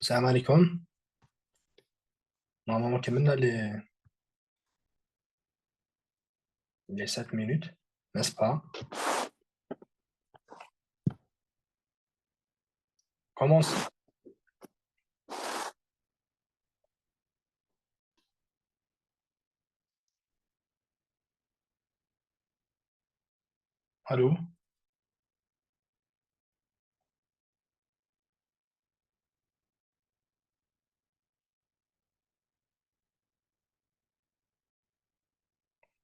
Salam alaikum. Normalement, كملنا les 7 minutes, n'est-ce pas? Commence. Allô?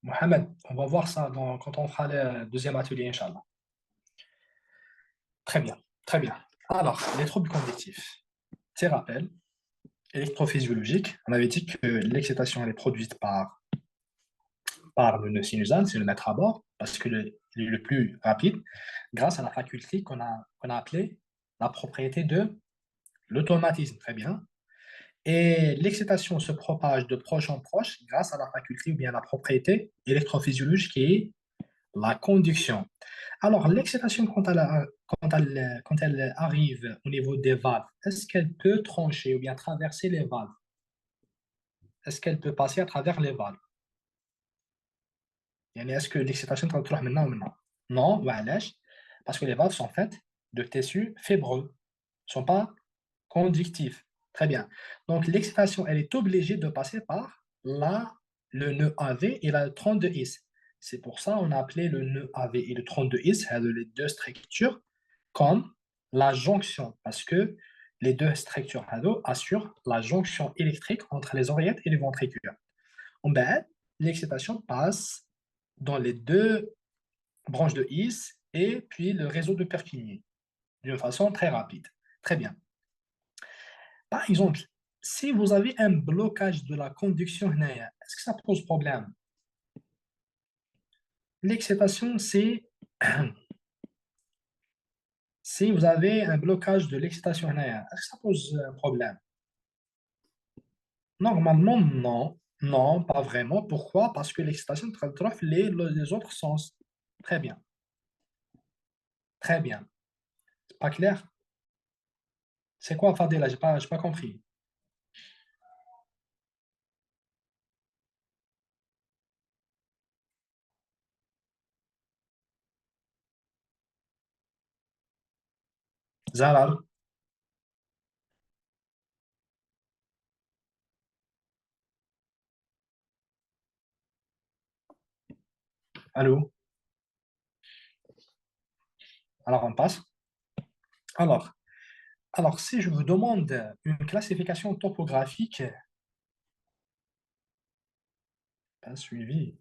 Mohamed, on va voir ça quand on fera le deuxième atelier, Inch'Allah. Très bien, très bien. Alors, les troubles conductifs. Petit rappel, électrophysiologique, on avait dit que l'excitation elle est produite par le nœud sinusal, c'est le mettre à bord, parce que il est le plus rapide, grâce à la faculté qu'on a appelée la propriété de l'automatisme. Très bien. Et l'excitation se propage de proche en proche grâce à la faculté ou bien la propriété électrophysiologique qui est la conduction. Alors, l'excitation, quand elle arrive au niveau des valves, est-ce qu'elle peut trancher ou bien traverser les valves? Est-ce qu'elle peut passer à travers les valves? Yani, est-ce que l'excitation تروح maintenant ou maintenant? Non, وعلاش? Parce que les valves sont faites de tissus fibreux, ne sont pas conductifs. Très bien. Donc, l'excitation, elle est obligée de passer par le nœud AV et la 32 is. C'est pour ça qu'on a appelé le nœud AV et le 32 is, les deux structures, comme la jonction, parce que les deux structures assurent la jonction électrique entre les oreillettes et les ventricules. En bas, l'excitation passe dans les deux branches de is et puis le réseau de Purkinje d'une façon très rapide. Très bien. Par exemple, si vous avez un blocage de la conduction, est-ce que ça pose problème? L'excitation, c'est si vous avez un blocage de l'excitation, est-ce que ça pose un problème? Normalement, non. Non, pas vraiment. Pourquoi? Parce que l'excitation traite les autres sens. Très bien. Très bien. C'est pas clair? C'est quoi, Fadela? J'ai pas compris. Zarar, allô? Alors, on passe. Alors, alors, si je vous demande une classification topographique, pas suivi.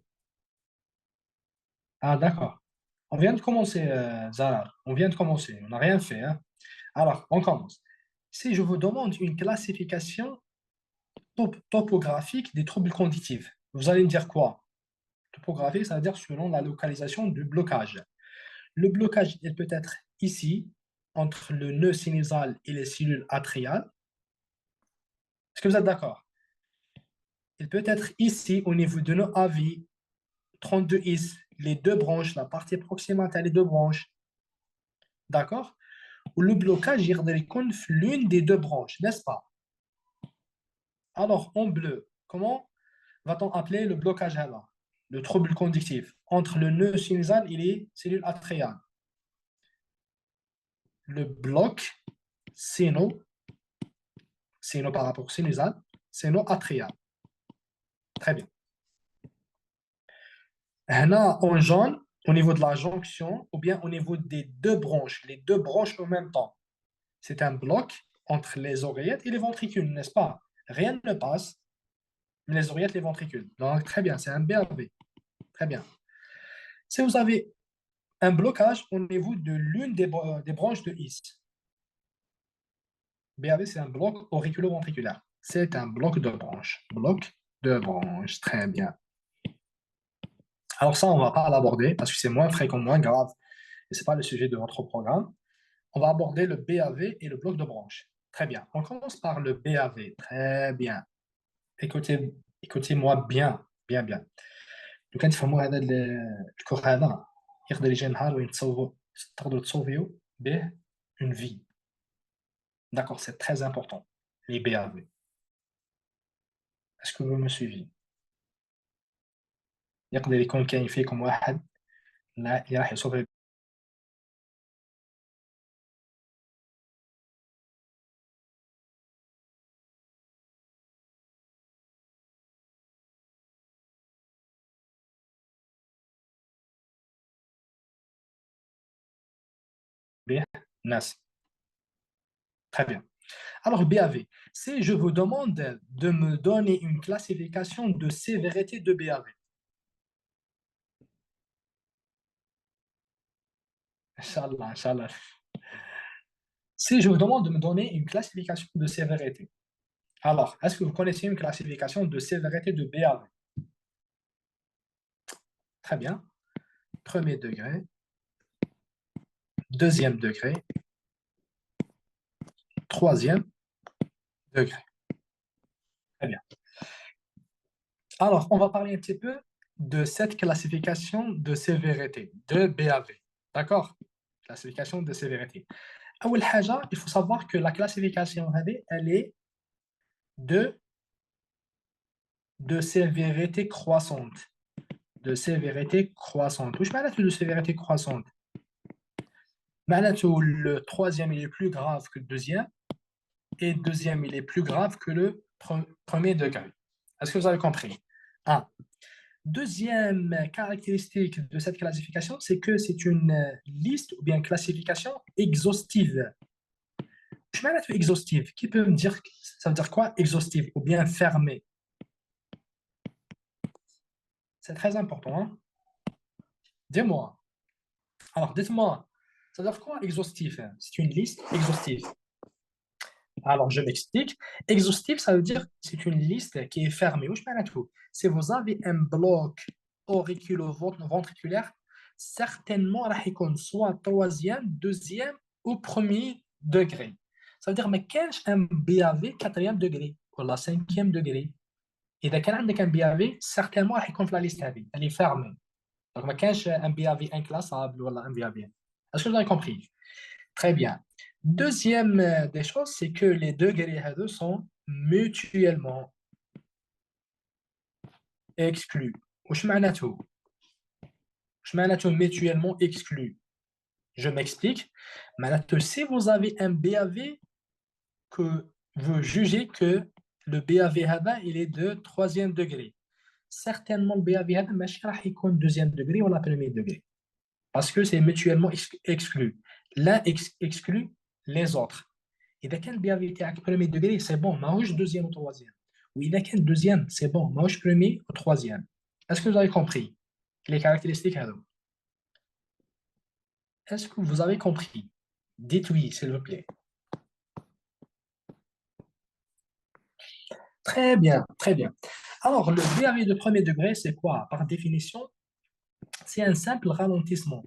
Ah, d'accord. On vient de commencer, Zara. On vient de commencer. On n'a rien fait, hein. Alors, on commence. Si je vous demande une classification topographique des troubles cognitifs, vous allez me dire quoi? Topographique, ça veut dire selon la localisation du blocage. Le blocage, il peut être ici, entre le nœud sinusal et les cellules atriales. Est-ce que vous êtes d'accord? Il peut être ici, au niveau de nos AV, 32 is, les deux branches, la partie proximale les deux branches. D'accord? Ou le blocage يقدر l'une des deux branches, n'est-ce pas? Alors, en bleu, comment va-t-on appeler le blocage là? Le trouble conductif entre le nœud sinusal et les cellules atriales. Le bloc séno, séno par rapport au sinusal, séno-atrial. Très bien. Là, en jaune, au niveau de la jonction, ou bien au niveau des deux branches, les deux branches en même temps. C'est un bloc entre les oreillettes et les ventricules, n'est-ce pas? Rien ne passe, mais les oreillettes et les ventricules. Donc, très bien, c'est un BAV. Très bien. Si vous avez un blocage au niveau de l'une des branches de IS, BAV, c'est un bloc auriculo-ventriculaire. C'est un bloc de branche. Bloc de branche. Très bien. Alors ça, on ne va pas l'aborder parce que c'est moins fréquent, moins grave. Et ce n'est pas le sujet de votre programme. On va aborder le BAV et le bloc de branche. Très bien. On commence par le BAV. Très bien. Écoutez-moi bien, bien, bien. لو كان تفهموا هذا الكور هذا يقدر يجي نهار وين تقدروا تصوفيو به une vie. D'accord, c'est très important. les BAV. Est-ce que vous me suivez؟ يقدر يكون كاين فيكم واحد لا راح يصوب به ناس. Très bien. Alors, BAV, si je vous demande de me donner une classification de sévérité de BAV. Inch'Allah, Inch'Allah. Si je vous demande de me donner une classification de sévérité, alors, est-ce que vous connaissez une classification de sévérité de BAV? Très bien. Premier degré, deuxième degré, troisième degré. Très bien. Alors, on va parler un petit peu de cette classification de sévérité, de BAV. D'accord? Classification de sévérité. أول حاجة, il faut savoir que la classification هذه, elle est de, de sévérité croissante. De sévérité croissante. واش معناته de sévérité croissante? معناته le troisième il est plus grave que le deuxième et le deuxième il est plus grave que le premier degré. Est-ce que vous avez compris? Un. Deuxième caractéristique de cette classification, c'est que c'est une liste ou bien classification exhaustive. Je vais mettre exhaustive. Qui peut me dire, ça veut dire quoi exhaustive ou bien fermée? C'est très important. Hein? Dis-moi. Alors, dites-moi, ça veut dire quoi exhaustif? C'est une liste exhaustive. Alors, je m'explique. Exhaustif, ça veut dire que c'est une liste qui est fermée. Où je mets tout? Si vous avez un bloc auriculo-ventriculaire, certainement, il y soit troisième, deuxième ou premier degré. Ça veut dire, mais quand un BAV quatrième degré ou la cinquième degré, et dès qu'il y a un BAV, certainement, il y la liste elle est fermée. Donc, ما كانش un BAV inclassable ou un BAV. Est-ce que vous avez compris? Très bien. Deuxième des choses, c'est que les degrés هذو sont mutuellement exclus. وش معناته؟ وش معناته mutuellement exclus? Je m'explique. معناته si vous avez un BAV que vous jugez que le BAV هذا il est de troisième degré. Certainement le BAV هذا ماشي راح يكون deuxième degré ou la premier degré. Parce que c'est mutuellement exclu. L'un exclut les autres. إذا كان البي تاعك premier degré, c'est bon, ماهوش deuxième ou troisième. وإذا كان deuxième, c'est bon, ماهوش premier ou troisième. Est-ce que vous avez compris les caractéristiques هذو? Est-ce que vous avez compris? Dites oui, s'il vous plaît. Très bien, très bien. Alors, le BAV de premier degré, c'est quoi? Par définition, c'est un simple ralentissement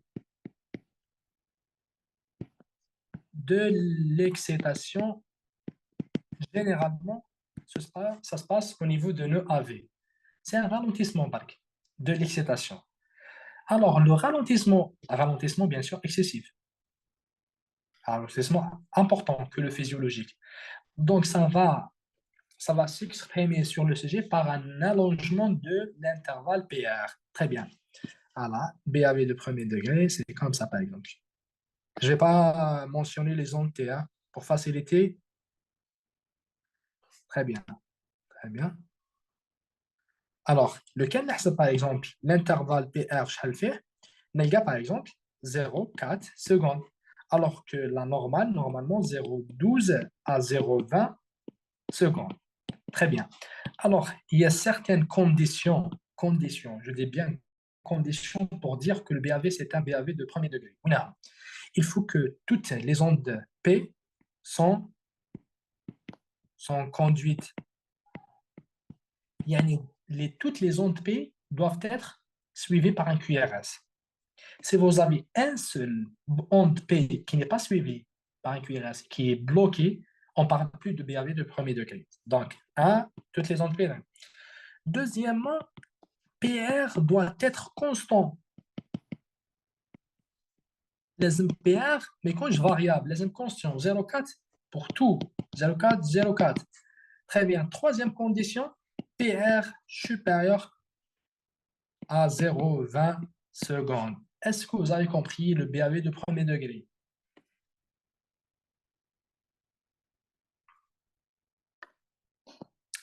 de l'excitation. Généralement, ça se passe au niveau de nœud AV. C'est un ralentissement de l'excitation. Alors, le ralentissement bien sûr excessif, un ralentissement important que le physiologique. Donc, ça va s'exprimer sur le sujet par un allongement de l'intervalle PR. Très bien. Voilà, BAV de premier degré, c'est comme ça par exemple. Je ne vais pas mentionner les ondes T pour faciliter. Très bien, très bien. Alors, lequel c'est par exemple l'intervalle PR شحال فيه نلقى par exemple 0,4 secondes alors que la normale normalement 0,12 à 0,20 secondes. Très bien. Alors, il y a certaines conditions, je dis bien conditions pour dire que le BAV c'est un BAV de premier degré. Il faut que toutes les ondes P sont conduites. Toutes les ondes P doivent être suivies par un QRS. Si vous avez un seul onde P qui n'est pas suivi par un QRS, qui est bloqué, on ne parle plus de BAV de premier degré. Donc, toutes les ondes P. Deuxièmement, PR doit être constant. Les PR, mais quand je variable, les constant 0,4 pour tout. 0,4, 0,4. Très bien. Troisième condition, PR supérieur à 0,20 secondes. Est-ce que vous avez compris le BAV de premier degré?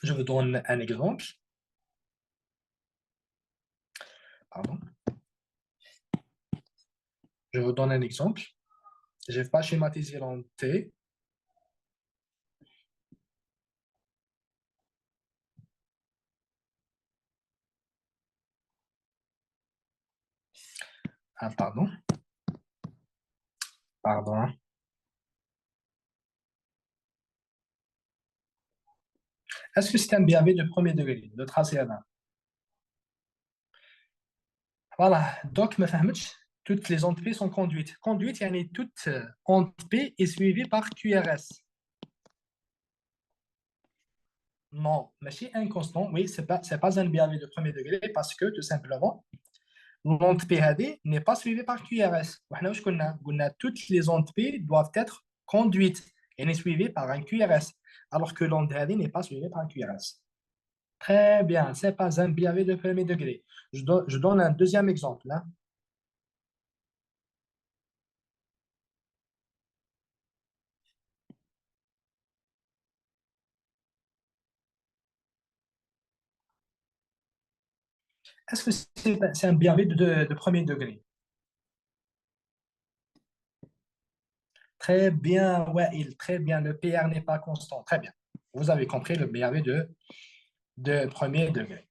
Je vous donne un exemple. Pardon. Je vous donne un exemple. Je ne vais pas schématiser en T. Ah, pardon. Pardon. Est-ce que c'est un BAV de premier degré, de tracé à 20? Voilà. Donc, me fahmetch, toutes les ondes P sont conduites. Conduite, yani toute onde P est suivie par QRS. Non, mais c'est inconstant. Oui, c'est pas un BAV de premier degré parce que, tout simplement, l'onde PHD n'est pas suivie par QRS. Toutes les ondes P doivent être conduites et suivies par un QRS, alors que l'onde PHD n'est pas suivie par un QRS. Très bien, c'est pas un BAV de premier degré. Je donne un deuxième exemple, hein. Est-ce que c'est un BAV de premier degré? Très bien, ouais, très bien. Le PR n'est pas constant. Très bien. Vous avez compris le BAV de premier degré.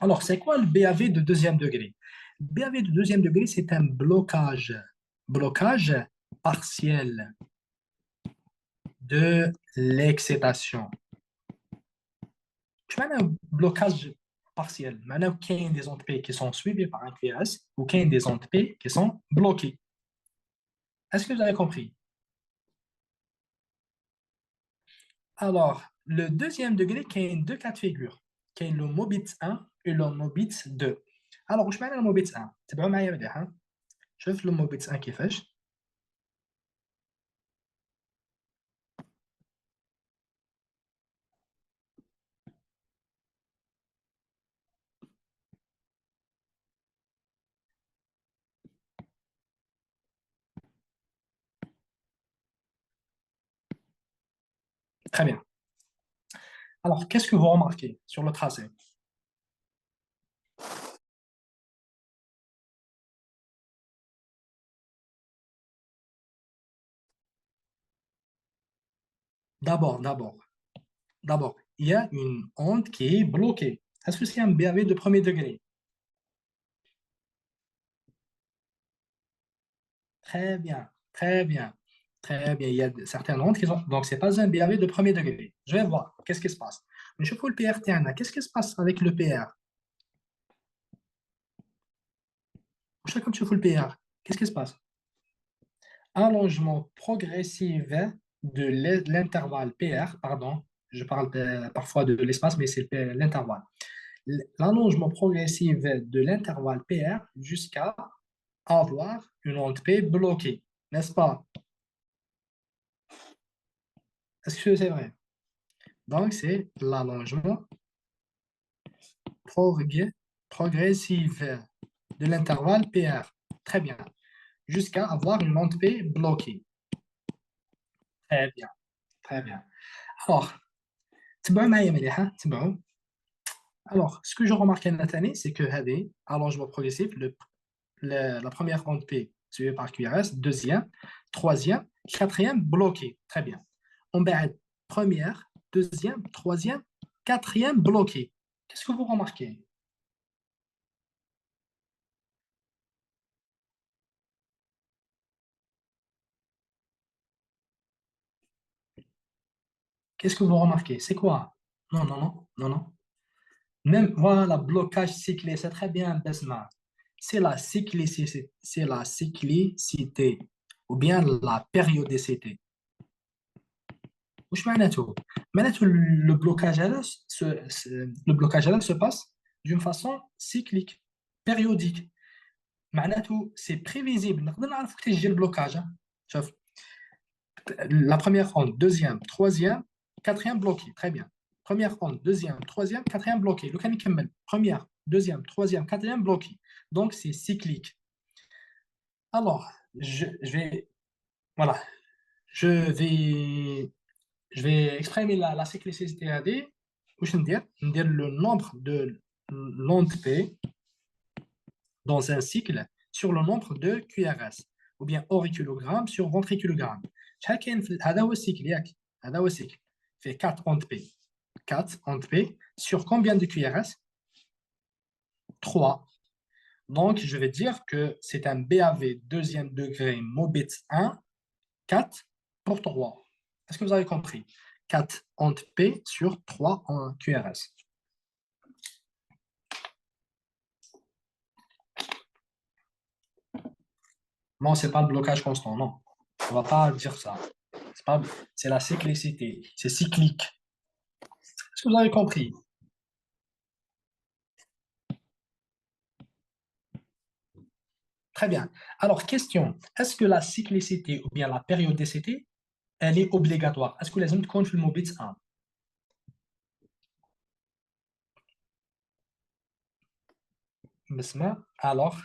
Alors, c'est quoi le BAV de deuxième degré? Le BAV de deuxième degré, c'est un blocage. Blocage partiel de l'excitation. Je mets un blocage partiel. Maintenant, il y a des ondes P qui sont suivies par un QRS ou il y a des ondes P qui sont bloquées. Est-ce que vous avez compris? Alors, le deuxième degré, il y a deux cas de figure. Il y a le Mobit 1 et le Mobit 2. Alors, je mets le Mobit 1. C'est pas mal, hein? Je fais le Mobit 1 qui fait. Très bien. Alors, qu'est-ce que vous remarquez sur le tracé? D'abord, d'abord, il y a une onde qui est bloquée. Est-ce que c'est un BAV de premier degré? Très bien, très bien, très bien. Il y a certaines ondes qui sont... Donc, ce n'est pas un BAV de premier degré. Je vais voir. Qu'est-ce qui se passe? Je fais le PR TNA. Qu'est-ce qui se passe avec le PR? Chacun tu fais le PR. Qu'est-ce qui se passe? Allongement progressif de l'intervalle PR, pardon. Je parle parfois de l'espace, mais c'est l'intervalle. L'allongement progressif de l'intervalle PR jusqu'à avoir une onde P bloquée, n'est-ce pas? Est-ce que c'est vrai? Donc, c'est l'allongement progressif de l'intervalle PR. Très bien. Jusqu'à avoir une onde P bloquée. Très bien. Très bien. Alors, تبعوا معايا مليحة تبعوا. Alors, ce que je remarque cette année, c'est que هذه allongement progressif, la première onde P suivie par QRS, deuxième, troisième, quatrième bloqué. Très bien. On va première, deuxième, troisième, quatrième bloqué. Qu'est-ce que vous remarquez? Qu'est-ce que vous remarquez? C'est quoi? Non, non, non, non, non. Même, voilà, blocage cyclé, c'est très bien, Besma. C'est la cyclicité ou bien la périodicité. وش معناته؟ معناته le blocage هذا se passe d'une façon cyclique, périodique. معناته c'est prévisible. نقدر نعرف وقت يجي البلوكاج. شوف La première onde, deuxième, troisième, quatrième bloqué. Très bien. Première onde, deuxième, troisième, quatrième bloqué. Le can يكمل. Première, deuxième, troisième, quatrième bloqué. Donc, c'est cyclique. Alors, je vais, voilà, je vais, je vais exprimer la cyclicité AD. واش ندير le nombre de l'onde P dans un cycle sur le nombre de QRS ou bien auriculogramme sur ventriculogramme. شحال كاين هذا هو السيكل ياك هذا هو السيكل fait 4 ondes P 4 ondes P sur combien de QRS 3. Donc je vais dire que c'est un BAV deuxième degré Mobitz 1 4 pour 3. Est-ce que vous avez compris? 4 ondes P sur 3 en QRS. Non, c'est pas le blocage constant, non. On va pas dire ça. C'est pas, c'est la cyclicité. C'est cyclique. Est-ce que vous avez compris? Très bien. Alors, question. Est-ce que la cyclicité ou bien la périodicité, elle est obligatoire? Est-ce que les hommes comptent le mot bits 1? Alors,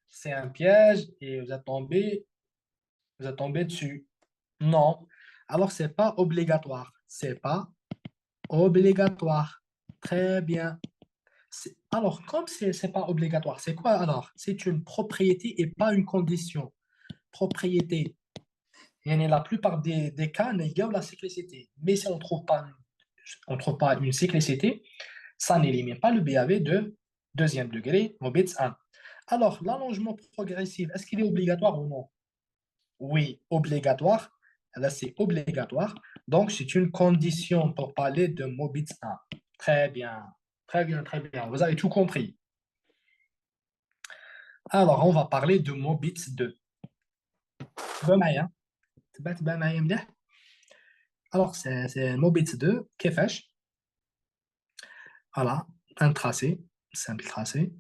c'est un piège et vous êtes tombé dessus. Non. Alors, c'est pas obligatoire. C'est pas obligatoire. Très bien. Alors, comme c'est pas obligatoire, c'est quoi alors? C'est une propriété et pas une condition. Propriété. يعني la plupart des cas, نلقاو la cyclicité. Mais si on trouve pas une cyclicité, ça n'élimine pas le BAV de deuxième degré, Mobitz 1. Alors, l'allongement progressif, est-ce qu'il est obligatoire ou non? Oui, obligatoire. Là, c'est obligatoire. Donc, c'est une condition pour parler de Mobitz 1. Très bien. Très bien, très bien. Vous avez tout compris. Alors, on va parler de Mobitz 2. تبع معايا تبع معايا مليح. Alors, c'est Mobitz 2. كيفاش؟ Voilà, un tracé, simple tracé.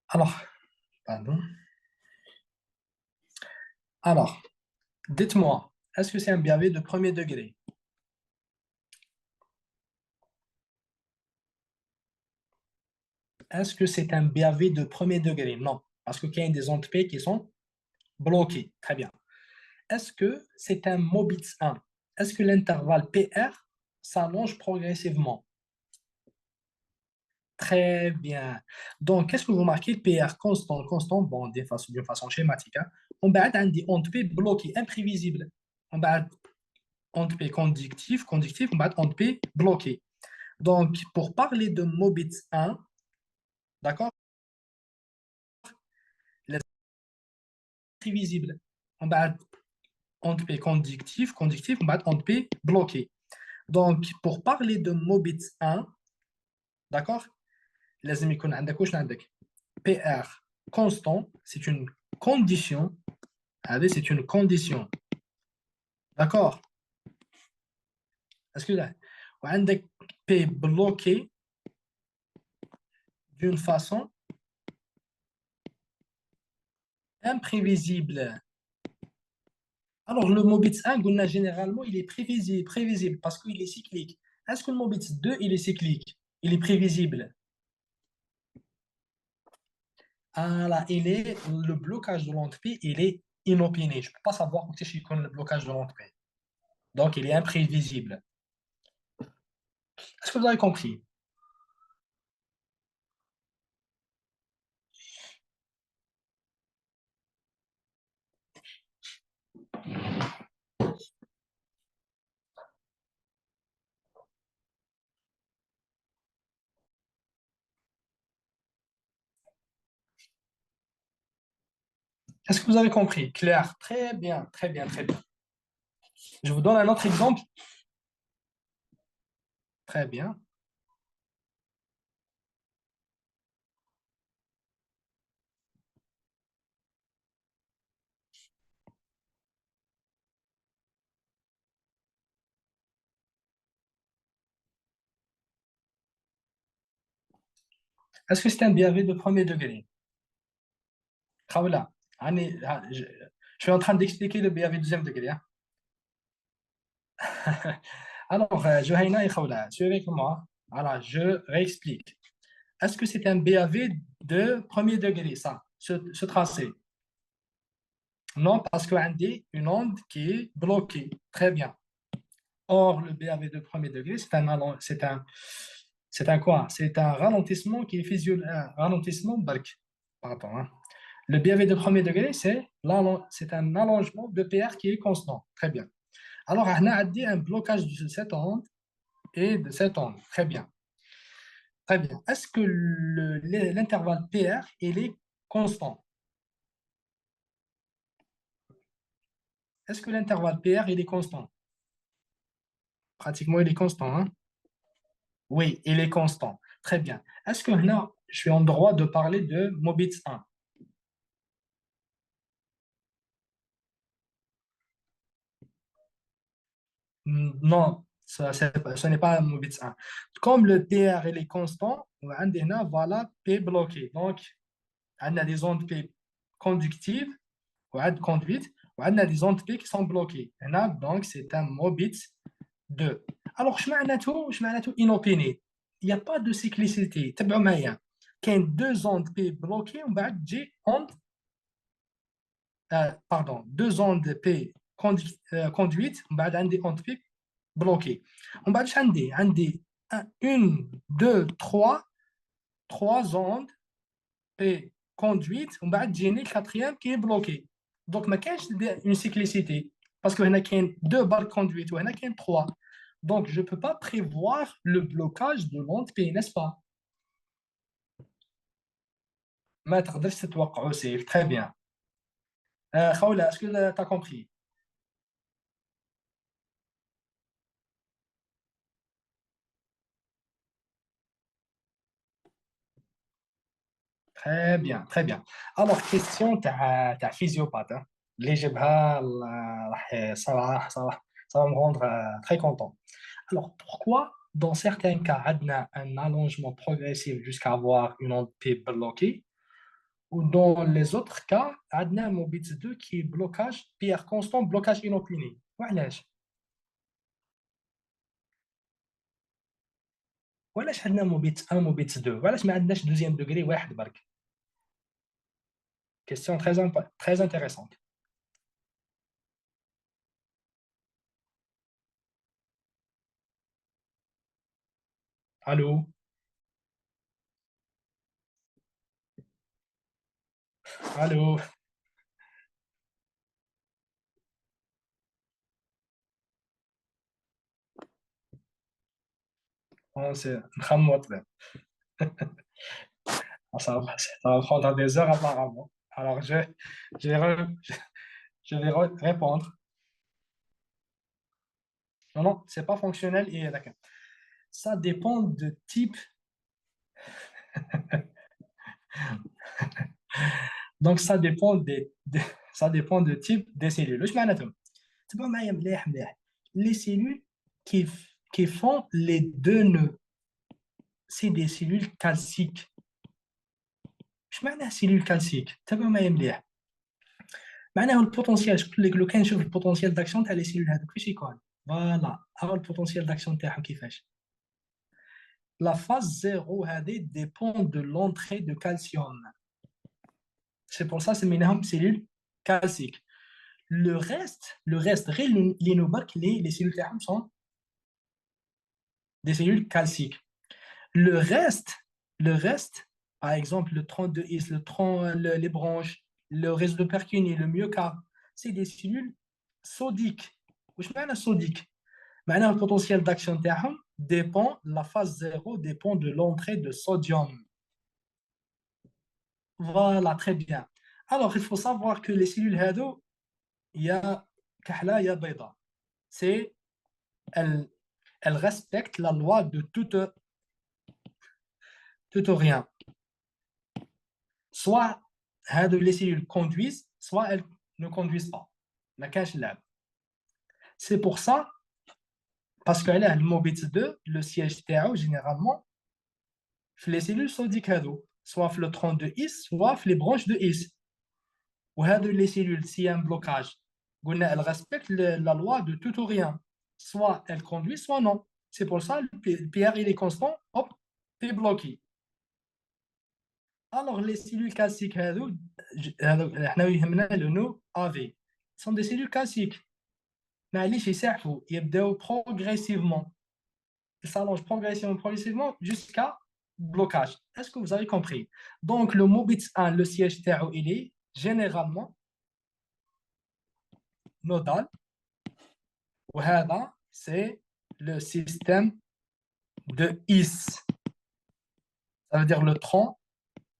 Alors, pardon. Alors, dites-moi, est-ce que c'est un BAV de premier degré? Est-ce que c'est un BAV de premier degré? Non, parce qu'il y a des ondes P qui sont bloquées. Très bien. Est-ce que c'est un Mobitz 1? Est-ce que l'intervalle PR s'allonge progressivement? Très bien. Donc, qu'est-ce que vous marquez? PR constant, constant, bon, d'une façon schématique. Hein. On va avoir des ondes P bloquées, imprévisibles. On va avoir onde P conductive, conductive, on va avoir onde P bloquée. Donc, pour parler de Mobitz 1, d'accord, les imprévisibles. On va avoir onde P conductive, conductive, on va avoir onde P bloquée. Donc, pour parler de Mobitz 1, d'accord, لازم يكون عندك واش عندك PR constant, c'est une condition. Allez, c'est une condition. D'accord? Est-ce que là, عندك P bloqué d'une façon imprévisible. Alors, le Mobitz 1, قلنا généralement, il est prévisible parce qu'il est cyclique. Est-ce que le Mobitz 2, il est cyclique? Il est prévisible? Ah là, le blocage de l'entrée, il est inopiné. Je ne peux pas savoir où est-ce qu'il le blocage de l'entrée. Donc, il est imprévisible. Est-ce que vous avez compris? Est-ce que vous avez compris? Claire. Très bien, très bien, très bien. Je vous donne un autre exemple. Très bien. Est-ce que c'est un BAV de premier degré? Khawla, je suis en train d'expliquer le BAV deuxième degré, hein. Alors, Johaina et Khawla, suivez avec moi. Alors, je réexplique. Est-ce que c'est un BAV de premier degré, ça, ce tracé? Non, parce qu'on a une onde qui est bloquée. Très bien. Or, le BAV de premier degré, c'est un quoi? C'est un ralentissement qui est physiologique, un ralentissement barque. Pardon, hein. Le BAV de premier degré, c'est un allongement de PR qui est constant. Très bien. Alors, on a dit un blocage de cette onde et de cette onde. Très bien. Très bien. Est-ce que l'intervalle PR, il est constant? Est-ce que l'intervalle PR, il est constant? Pratiquement, il est constant, hein? Oui, il est constant. Très bien. Est-ce que là, je suis en droit de parler de Mobitz 1? Non, ce n'est pas un Mobitz 1. Comme le PR il est constant, on a là, voilà, P bloqué. Donc, on a des ondes P conductives, ou conduites, ou on a des ondes P qui sont bloquées. Et là, donc, c'est un Mobitz 2. Alors, je m'en tout inopiné. Il n'y a pas de cyclicité. تبعوا معايا. كاين deux ondes P bloquées, on va dire onde pardon, deux ondes P conduites, on va des ondes P bloquées. On va dire une, deux, trois ondes P conduites, on va dire une quatrième qui est bloquée. Donc, ما كاينش une cyclicité parce que هنا كاين deux barres conduites وهنا كاين trois. Donc, je ne peux pas prévoir le blocage de l'onde P, n'est-ce pas? ما تقدرش تتوقعه سيف. Très bien. Khawla, est-ce que tu as compris? Très bien, très bien. Alors, question تاع physiopathe, hein. اللي يجيبها راح ça va me rendre très content. Alors, pourquoi dans certains cas عندنا un allongement progressif jusqu'à avoir une onde P bloquée ou dans les autres cas عندنا un Mobitz 2 qui est blocage PR constant blocage inopiné. وعلاش؟ وعلاش عندنا Mobitz 1 Mobitz 2 وعلاش ما عندناش deuxième degré واحد برك؟ Question très intéressante. Allô? Allô? C'est Mohamed. Ça va prendre des heures apparemment. Alors, je vais, je vais répondre. Non, non, c'est pas fonctionnel et d'accord. Ça dépend de type. Donc, ça dépend de type des cellules. واش معناتهم؟ تبعوا معايا مليح مليح. Les cellules qui font les deux nœuds, c'est des cellules calciques. واش معناها cellules calciques؟ تبعوا معايا مليح. معناها البوتنسيال شفت لك لو كان نشوف البوتنسيال داكسيون تاع لي سيلول هذوك كيفاش يكون فوالا ها البوتنسيال داكسيون تاعهم كيفاش لا فاز زيرو هذه ديبون دو لونتري دو كالسيوم سي بور سا سميناهم سيلول كالسيك le reste غير اللي نبرك لي سيلول تاعهم سون دي سيلول كالسيك le reste par exemple le tronc de His les branches le réseau de Purkinje le myocarde c'est des cellules sodiques واش معنى sodique معناها le potentiel d'action تاعهم dépend la phase 0 dépend de l'entrée de sodium. Voilà, très bien. Alors, il faut savoir que les cellules هادو il y a كحلة يا بيضاء. C'est elles respectent la loi de tout ou rien. Soit les cellules conduisent, soit elles ne conduisent pas. ما كاينش اللعب. C'est pour ça parce que là, le Mobitz 2, le siège تاعو généralement les cellules sodiques هادو soit في le tronc de His soit في les branches de His وهادو les cellules s'il y a un blocage قلنا elles respectent la loi de tout ou rien soit elles conduisent soit non c'est pour ça le PR il est constant hop c'est bloqué alors les cellules calciques هادو احنا يهمنا le nœud AV sont des cellules calciques معليش يساعفوا يبداو progressivement il s'allonge progressivement jusqu'à blocage. Est-ce que vous avez compris? Donc, le MOBITS 1, le siège TAO, il est généralement nodal. وهذا, c'est le système de IS. Ça veut dire le tronc,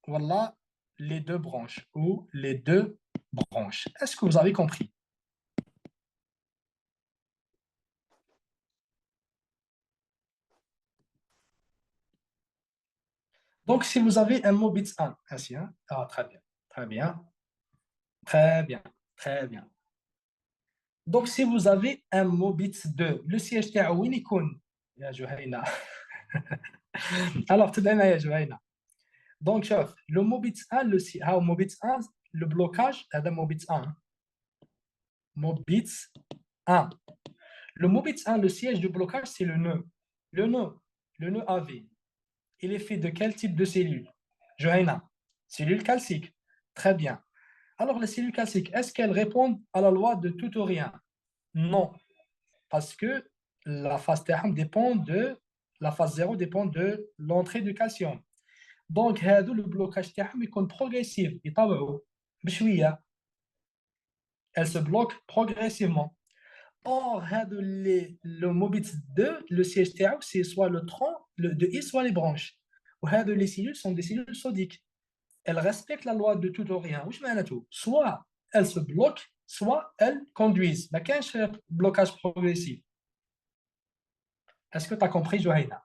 voilà, les deux branches ou les deux branches. Est-ce que vous avez compris? Donc, si vous avez un MOBITS 1, ainsi, hein? Ah, très bien, très bien, très bien, très bien. Donc, si vous avez un MOBITS 2, le siège تاعو وين يكون يا جهينة؟ Alors, tout de même, يا جهينة. Donc, شوف, le MOBITS 1, ها MOBITS 1, le blocage, هذا MOBITS 1. MOBITS 1. Le MOBITS 1, le siège du blocage, c'est le nœud. Le nœud, le nœud AV, il est fait de quel type de cellule? Johanna, cellule calcique. Très bien. Alors, les cellules calciques, est-ce qu'elles répondent à la loi de tout ou rien? Non, parce que la phase تاعهم dépend de la phase 0 dépend de l'entrée du calcium. Donc هادو le blocage تاعهم يكون progressif يطلعوا بشويه elle se bloque progressivement. Or هادو le MOBITS 2 le siège تاعو c'est soit le tronc de I soit les branches. وهادو les cellules sont des cellules sodiques. Elles respectent la loi de tout ou rien. واش معناته؟ soit elles se bloquent soit elles conduisent. ما كانش blocage progressif. Est-ce que tu as compris, Johaina?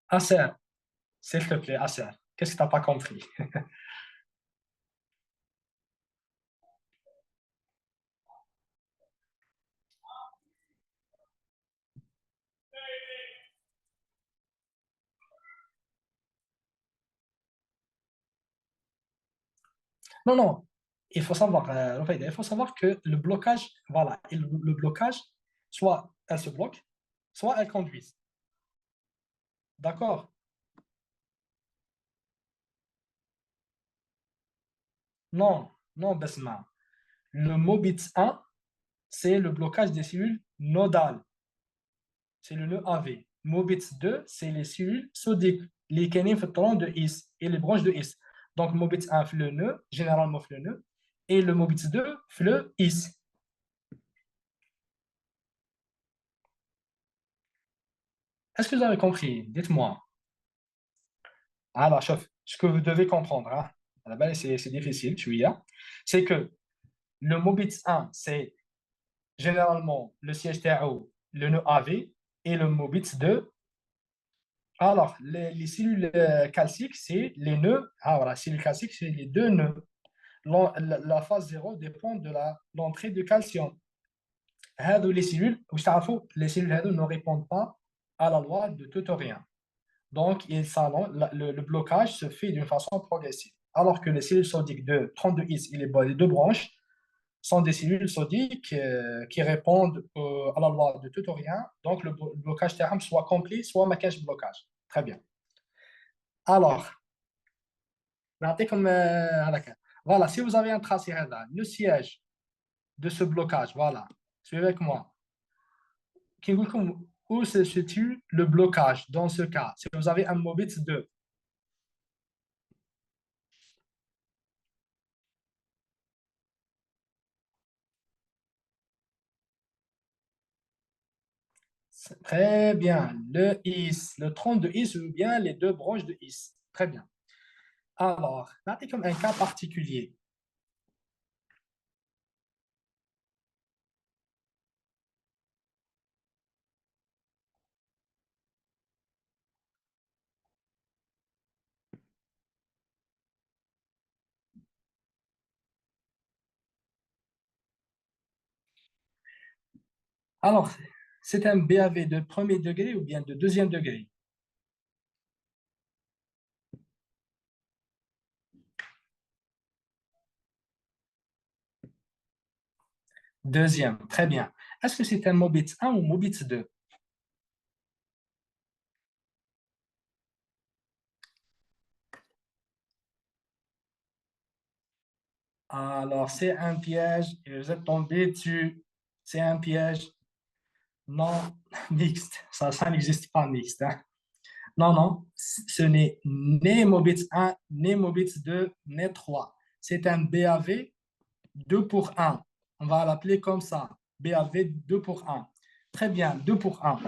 Asser, s'il te plaît, Asser. Qu'est-ce que tu n'as pas compris? Non, non. Il faut savoir, Rufaïda, il faut savoir que le blocage, voilà, le blocage, soit elle se bloque, soit elle conduise. D'accord? Non, non, Besma. Le MOBITS 1, c'est le blocage des cellules nodales. C'est le nœud AV. MOBITS 2, c'est les cellules sodiques, les canines de IS et les branches de IS. Donc, MOBITS 1 fait le nœud, généralement fait le nœud, et le MOBITS 2 fait le IS. Est-ce que vous avez compris? Dites-moi. Alors, chef, ce que vous devez comprendre, hein, à la base, c'est difficile, tu y as, c'est que le MOBITS 1, c'est généralement le siège TAO, le nœud AV, et le MOBITS 2. Alors, les cellules calciques, c'est les nœuds. Ah, voilà, cellules calciques, c'est les deux nœuds. La phase 0 dépend de l'entrée de calcium. هادو les cellules, واش تعرفوا, les cellules هادو ne répondent pas à la loi de tout ou rien. Donc, le blocage se fait d'une façon progressive. Alors que les cellules sodiques de 32 is et les deux branches sont des cellules sodiques qui répondent à la loi de tout ou rien. Donc, le blocage terme soit complet, soit ma cache blocage. Très bien. Alors, voilà, si vous avez un tracé, le siège de ce blocage, voilà, suivez avec moi. Où se situe le blocage dans ce cas? Si vous avez un MOBITS 2, très bien. Le IS, le tronc de IS ou bien les deux branches de IS. Très bien. Alors, là, c'est comme un cas particulier. Alors, c'est un BAV de premier degré ou bien de deuxième degré? Deuxième, très bien. Est-ce que c'est un Mobitz 1 ou Mobitz 2? Alors, c'est un piège et vous êtes tombé dessus. C'est un piège non mixte. Ça n'existe pas mixte, hein. Non, non, ce n'est ni Mobitz 1, ni Mobitz 2, ni 3. C'est un BAV 2 pour 1. On va l'appeler comme ça. BAV 2 pour 1. Très bien, 2 pour 1.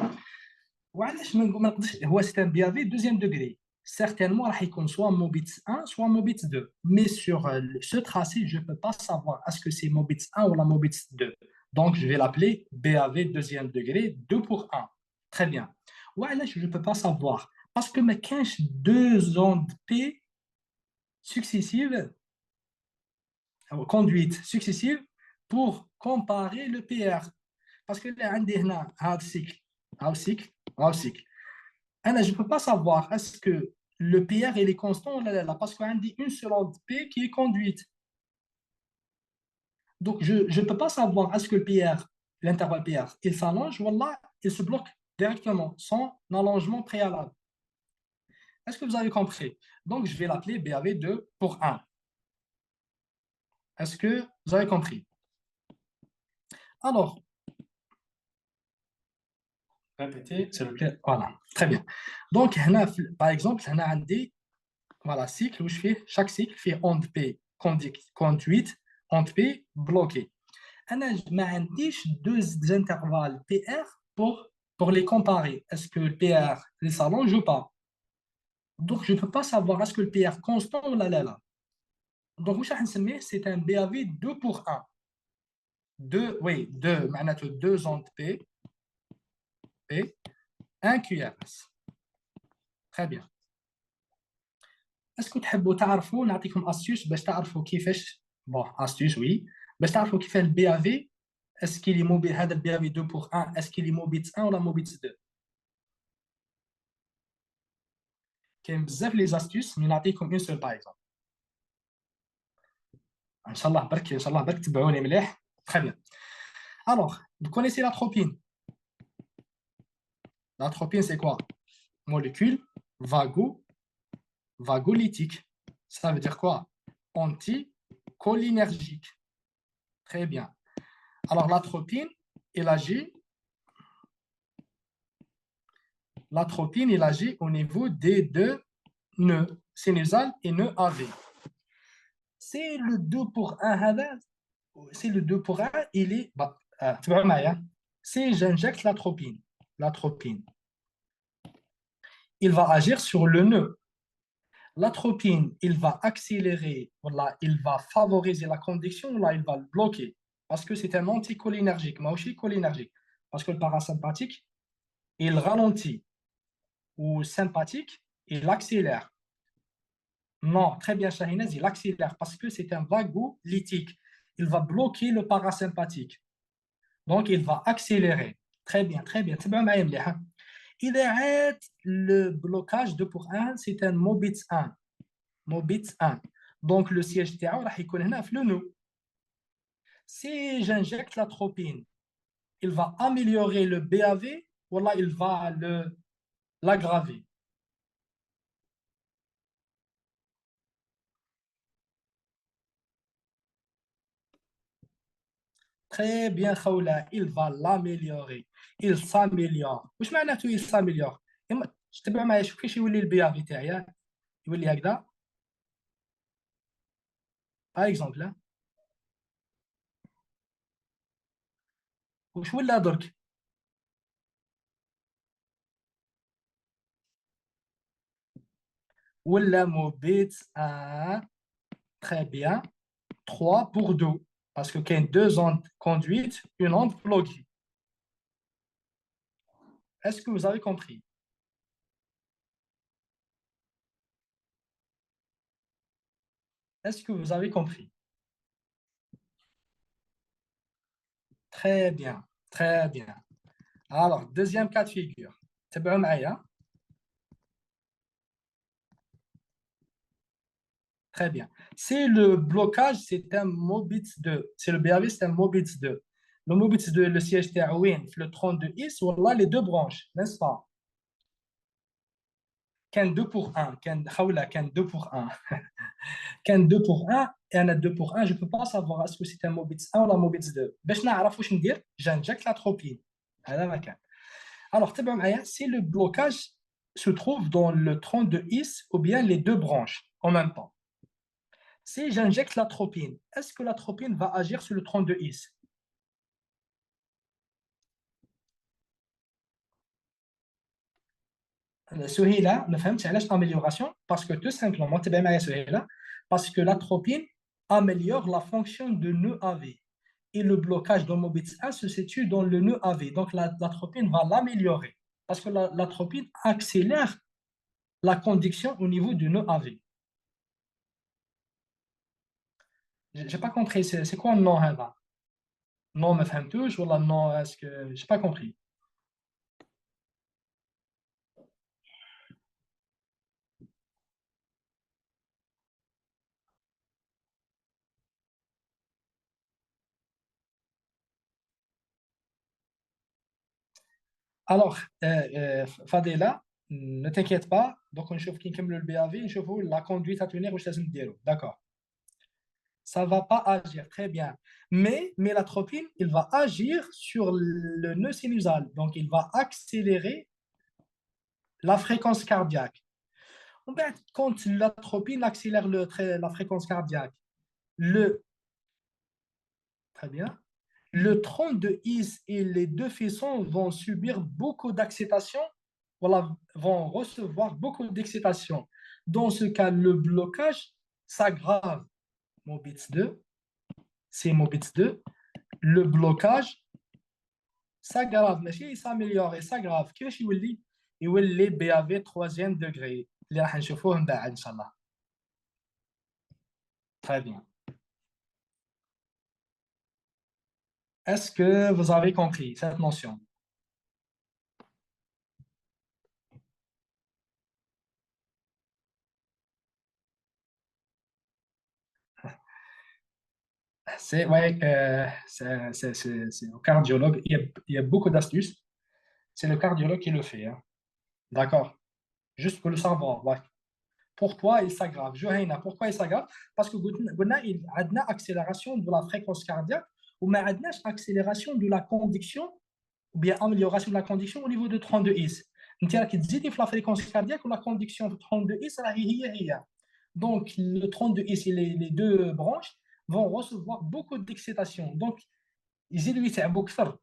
وعلاش ما نقدرش هو سي ان بي افي دوزيام دوغري certainement راح يكون soit Mobitz 1 soit Mobitz 2 mais sur ce tracé je ne peux pas savoir est-ce que c'est Mobitz 1 ou la Mobitz 2 donc je vais l'appeler BAV deuxième degré 2 pour 1 très bien وعلاش je ne peux pas savoir parce que ما كانش deux ondes P successives conduites successives pour comparer le PR parce que là عندي هنا هذا السيكل هذا السيكل هذا السيكل Anna, je ne peux pas savoir est-ce que le PR il est constant ou là, parce qu'on dit une seule onde P qui est conduite. Donc, je ne peux pas savoir est-ce que le PR, l'intervalle PR, il s'allonge ou là, il se bloque directement sans allongement préalable. Est-ce que vous avez compris? Donc, je vais l'appeler BAV2 pour 1. Est-ce que vous avez compris? Alors, répétez, s'il vous plaît. Voilà, très bien. Donc, par exemple, on a dit voilà, cycle où je fais chaque cycle fait onde P conduite, onde P bloquée. انا ما عنديش deux intervalles PR pour les comparer. Est-ce que le PR les s'allonge ou pas? Donc je ne peux pas savoir est-ce que le PR constant ou là. Donc واش راح نسميه c'est un BAV 2 pour 1. 2 oui, 2 معناته 2 ondes P 1 QRS. Très bien. Est-ce que تحبوا تعرفوا نعطيكم astuce باش تعرفوا كيفاش bon astuce oui باش تعرفوا كيف البي ا في est-ce qu'il est mobile هذا البي ا في 2 pour 1 est-ce qu'il est mobile 1 ولا mobile 2 كاين بزاف لي زاستيوس مي نعطيكم اون سول باغ اكزومبل ان شاء الله برك تبعوني مليح très bien alors vous connaissez l'atropine l'atropine c'est quoi molécule vago vagolytique ça veut dire quoi anticholinergique très bien alors l'atropine il agit au niveau des deux nœuds sinusal et nœud AV c'est le 2 pour 1 هذا c'est le 2 pour 1 il est bah, تبعوا معايا si j'injecte l'atropine il va agir sur le nœud l'atropine il va accélérer voilà, il va favoriser la conduction là il va le bloquer parce que c'est un anticholinergique mais aussi cholinergique parce que le parasympathique il ralentit ou sympathique il accélère. Non, très bien, Shahinaz, il accélère parce que c'est un vagolytique. Il va bloquer le parasympathique. Donc, il va accélérer. Très bien, très bien. تبعوا معايا مليح, hein. إذا عاد le blocage 2 pour 1, c'est un Mobitz 1. Mobitz 1. Donc, le siège تاعو راح يكون هنا في le nœud. Si j'injecte l'atropine, il va améliorer le BAV ou là, il va l'aggraver. Très bien, Khawla, il va l'améliorer. Il s'améliore. واش معناته il s'améliore؟ تبع معايا شوف كيفاش يولي البي في تاعي يولي هكذا باغ اكزومبل واش ولا درك ولا موبيت très bien 3 pour 2 parce que كاين deux ondes conduites une onde bloquée est-ce que vous avez compris est-ce que vous avez compris très bien très bien Alors, deuxième cas de figure. تبعوا معايا. Très bien. Si le blocage, c'est un Mobitz 2, c'est le BAV, c'est un Mobitz 2. Le Mobitz 2, le siège تاعو le 32 is, voilà les deux branches, n'est-ce pas? كان 2 pour 1, كان 2 pour 1. كان 2 pour 1 et انا 2 pour 1, je ne peux pas savoir est-ce que c'est un Mobitz 1 ou un Mobitz 2. باش نعرف واش ندير j'injecte l'atropine. هذا ما كان. Alors, تبع معايا, si le blocage se trouve dans le 32 is ou bien les deux branches en même temps. Si j'injecte l'atropine, est-ce que l'atropine va agir sur le 32 is? سهيلة ما فهمتش علاش amélioration parce que tout simplement تبع معايا سهيلة parce que l'atropine améliore la fonction de nœud AV et le blocage dans Mobitz 1 se situe dans le nœud AV donc l'atropine va l'améliorer parce que l'atropine accélère la conduction au niveau du nœud AV. J'ai pas compris c'est quoi le nom هذا non ما فهمتوش ولا non est-ce que j'ai pas compris. Alors, Fadela, ne t'inquiète pas. Donc, on chauffe qui le BAV, on chauffe la conduite à tenir au chassis de d'accord. Ça ne va pas agir très bien. Mais l'atropine, il va agir sur le nœud sinusal. Donc, il va accélérer la fréquence cardiaque. En fait, quand l'atropine accélère la fréquence cardiaque, le, très bien, le 32 is et les deux faisceaux vont subir beaucoup d'excitation, voilà, vont recevoir beaucoup d'excitation. Dans ce cas, le blocage s'aggrave. Mobitz 2, c'est Mobitz 2. Le blocage s'aggrave, mais il s'améliore et s'aggrave. كيفاش يولي BAV troisième degré اللي راح نشوفوه من بعد ان شاء الله. Très bien. Est-ce que vous avez compris cette notion? C'est ouais, c'est au cardiologue. Il y a beaucoup d'astuces. C'est le cardiologue qui le fait, hein. D'accord. Juste pour le savoir. Ouais. Pourquoi il s'aggrave? Johanna, pourquoi il s'aggrave? Parce que قلنا il a une accélération de la fréquence cardiaque ou mais une accélération de la conduction ou bien amélioration de la conduction au niveau de 32 is. انت راك تزيدي في la fréquence cardiaque ou la conduction de 32 is راهي هي. Donc le 32 is et les deux branches vont recevoir beaucoup d'excitation. Donc يزيدوا يتعبوا اكثر.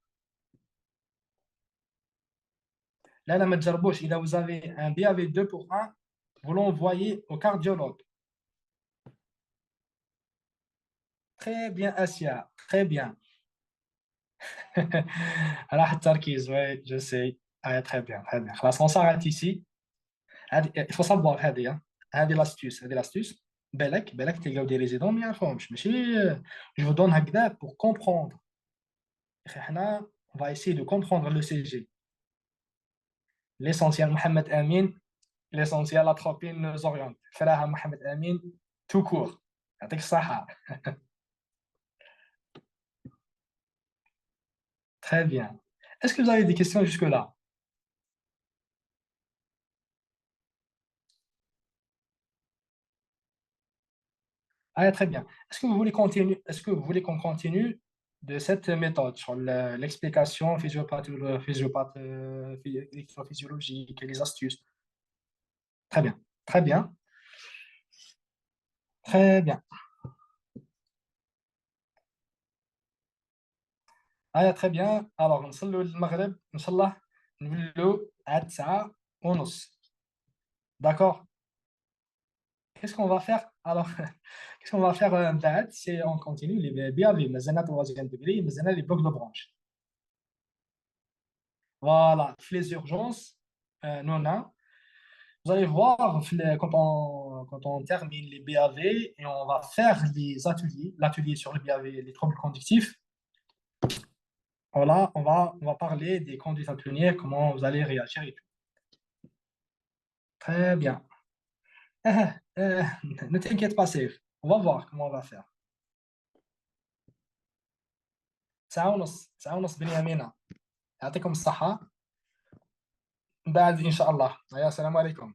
Là, la Medjarbouche, vous avez un BAV 2 pour 1, vous l'envoyez au cardiologue. Très bien, Asia. Très bien. Alors, Tarkiz, oui, je sais. Ah, très bien, très bien. خلاص, on s'arrête ici. Il faut savoir, هذه l'astuce, هذه l'astuce. بالك تلقاو des résidents ما يعرفوهمش ماشي je vous donne هكذا pour comprendre. احنا on va essayer de comprendre le CG. L'essentiel Mohamed Amin, l'essentiel la tropine nous oriente. فراها Mohamed Amin tout court. يعطيك الصحة. Très bien. Est-ce que vous avez des questions jusque-là? Ah, très bien. Est-ce que vous voulez qu'on continue de cette méthode sur l'explication électrophysiologique et les astuces? Très bien. Très bien. Très bien. Ah, très bien. Alors, نصلوا المغرب إن شاء الله نولوا عاد ساعة ونص. D'accord? Qu'est-ce qu'on va faire? Alors, qu'est-ce qu'on va faire من بعد? C'est on continue les BAV, مازلنا troisième degré, مازلنا les blocs de branche. Voilà, les urgences, non, non. Vous allez voir quand on termine les BAV et on va faire les ateliers, l'atelier sur les BAV, les troubles conductifs. Voilà, on va parler des conduites à tenir, comment vous allez réagir et tout. Très bien. Ne t'inquiète pas, Safe. On va voir comment on va faire. ساعة ونص ساعة ونص بنيامينة. يعطيكم الصحة. بعد إن شاء الله. يا السلام عليكم.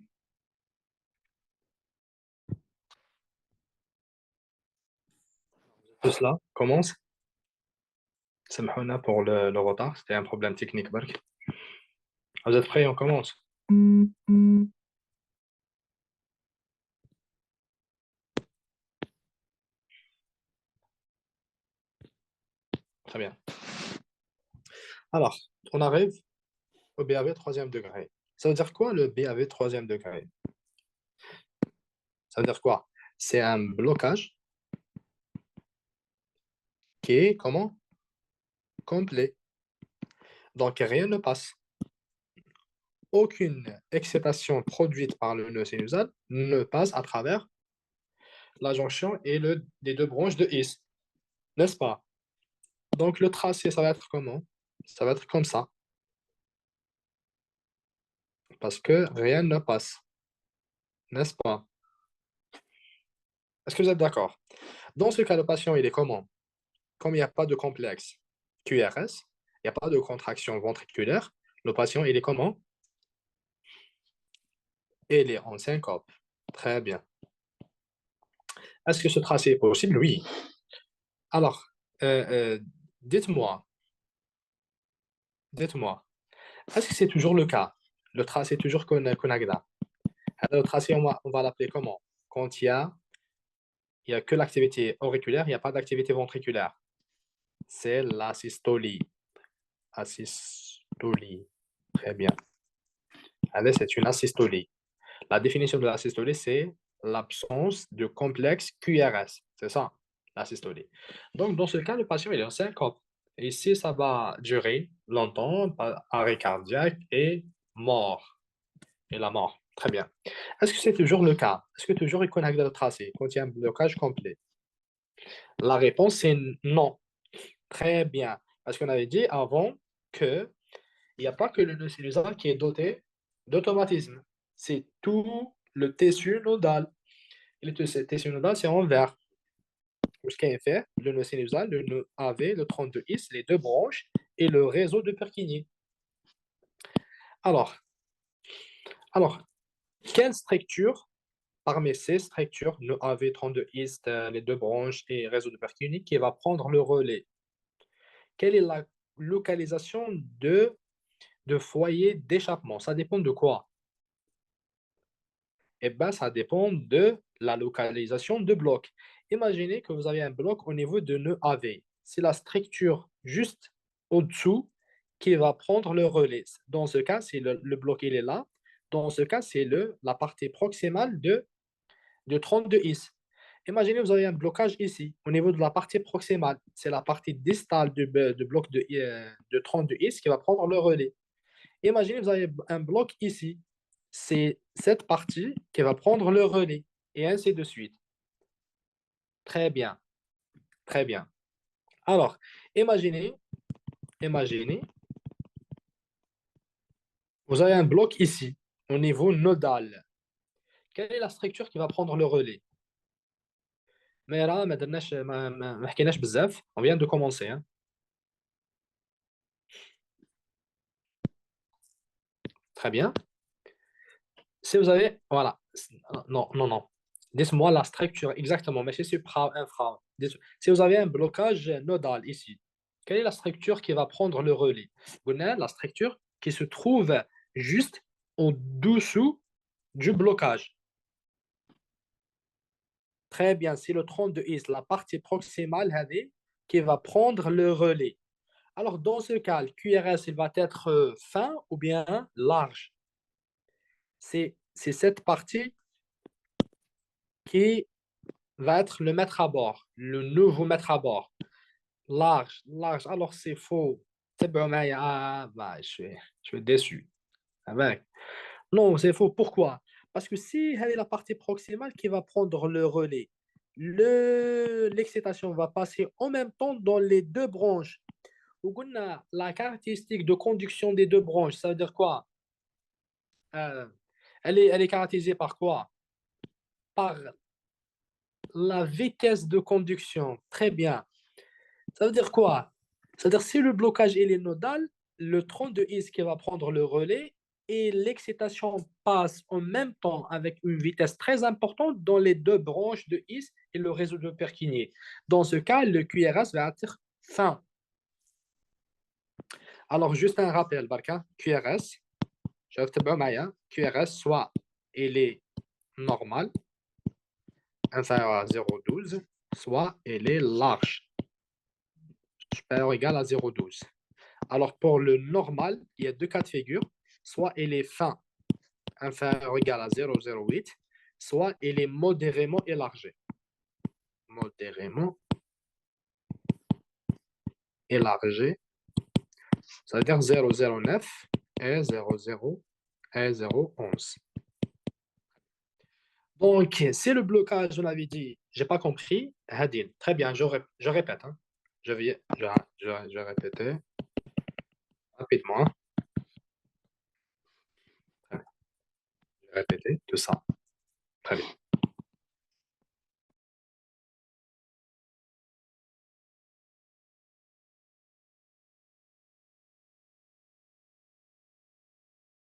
Tout cela commence. سامحونا pour le retard, c'était un problème technique برك. Vous êtes prêts, on commence. Très bien. Alors, on arrive au BAV troisième degré. Ça veut dire quoi le BAV troisième degré? Ça veut dire quoi? C'est un blocage qui est comment? Complet. Donc rien ne passe. Aucune excitation produite par le nœud sinusal ne passe à travers la jonction et les deux branches de His, n'est-ce pas? Donc le tracé, ça va être comment? Ça va être comme ça, parce que rien ne passe, n'est-ce pas? Est-ce que vous êtes d'accord? Dans ce cas, le patient, il est comment? Comme il n'y a pas de complexe QRS, il n'y a pas de contraction ventriculaire, le patient, il est comment? Il est en syncope. Très bien. Est-ce que ce tracé est possible? Oui. Alors, euh, euh, dites-moi, dites-moi, est-ce que c'est toujours le cas? Le tracé est toujours Konagda. Alors, le tracé, on va l'appeler comment? Quand il y a que l'activité auriculaire, il n'y a pas d'activité ventriculaire. C'est l'asystolie. Asystolie. Très bien. Allez, c'est une asystolie. La définition de l'asystolie, c'est l'absence de complexe QRS. C'est ça, l'asystolie. Donc, dans ce cas, le patient il est en syncope. Et si ça va durer longtemps, arrêt cardiaque et mort. Et la mort. Très bien. Est-ce que c'est toujours le cas? Est-ce que toujours il connecte le tracé quand il y a un blocage complet? La réponse, c'est non. Très bien. Parce qu'on avait dit avant que il n'y a pas que le nœud sinusal qui est doté d'automatisme. C'est tout le tissu nodal. Et le tissu nodal, c'est en vert. Ce qui est fait, le nœud sinusal, le nœud AV, le 32 is, les deux branches et le réseau de Purkinje. Alors, alors, quelle structure parmi ces structures, nœud AV, 32 is, les deux branches et réseau de Purkinje, qui va prendre le relais? Quelle est la localisation de foyer d'échappement? Ça dépend de quoi? Eh bien, ça dépend de la localisation de bloc. Imaginez que vous avez un bloc au niveau de nœud AV. C'est la structure juste au-dessous qui va prendre le relais. Dans ce cas, c'est le bloc, il est là. Dans ce cas, c'est la partie proximale de 32 is. Imaginez que vous avez un blocage ici, au niveau de la partie proximale. C'est la partie distale du bloc de 32 is qui va prendre le relais. Imaginez que vous avez un bloc ici. C'est cette partie qui va prendre le relais, et ainsi de suite. Très bien, très bien. Alors, imaginez, vous avez un bloc ici, au niveau nodal. Quelle est la structure qui va prendre le relais? Mais là, ما حكيناش بزاف. On vient de commencer, hein. Très bien. Si vous avez, voilà, non, non, non. Dites-moi la structure exactement, mais c'est supra, infra. Si vous avez un blocage nodal ici, quelle est la structure qui va prendre le relais? Vous avez la structure qui se trouve juste au-dessous du blocage. Très bien, c'est le 32 is, la partie proximale qui va prendre le relais. Alors, dans ce cas, le QRS, il va être fin ou bien large. C'est cette partie qui va être le maître à bord, le nouveau maître à bord. Large, large. Alors, c'est faux. C'est bon, mais, je suis déçu. Ah ben, non, c'est faux. Pourquoi? Parce que si elle est la partie proximale qui va prendre le relais, l'excitation va passer en même temps dans les deux branches. La caractéristique de conduction des deux branches, ça veut dire quoi? Euh, elle est caractérisée par quoi? Par la vitesse de conduction. Très bien. Ça veut dire quoi? C'est-à-dire si le blocage il est nodal, le tronc de His qui va prendre le relais et l'excitation passe en même temps avec une vitesse très importante dans les deux branches de His et le réseau de Perquigny. Dans ce cas, le QRS va être fin. Alors, juste un rappel, Barka, QRS, je vais te QRS, soit il est normal, inférieur à 0,12, soit il est large, supérieur ou égal à 0,12. Alors, pour le normal, il y a deux cas de figure. Soit il est fin, inférieur ou égal à 0,08, soit il est modérément élargi. Modérément élargi, c'est-à-dire 0,09 et 0,0 et 0,11. Donc, c'est le blocage, on avait dit, j'ai pas compris. Hadin, très bien, je répète. Hein. Je vais répéter rapidement. Je vais répéter tout ça. Très bien.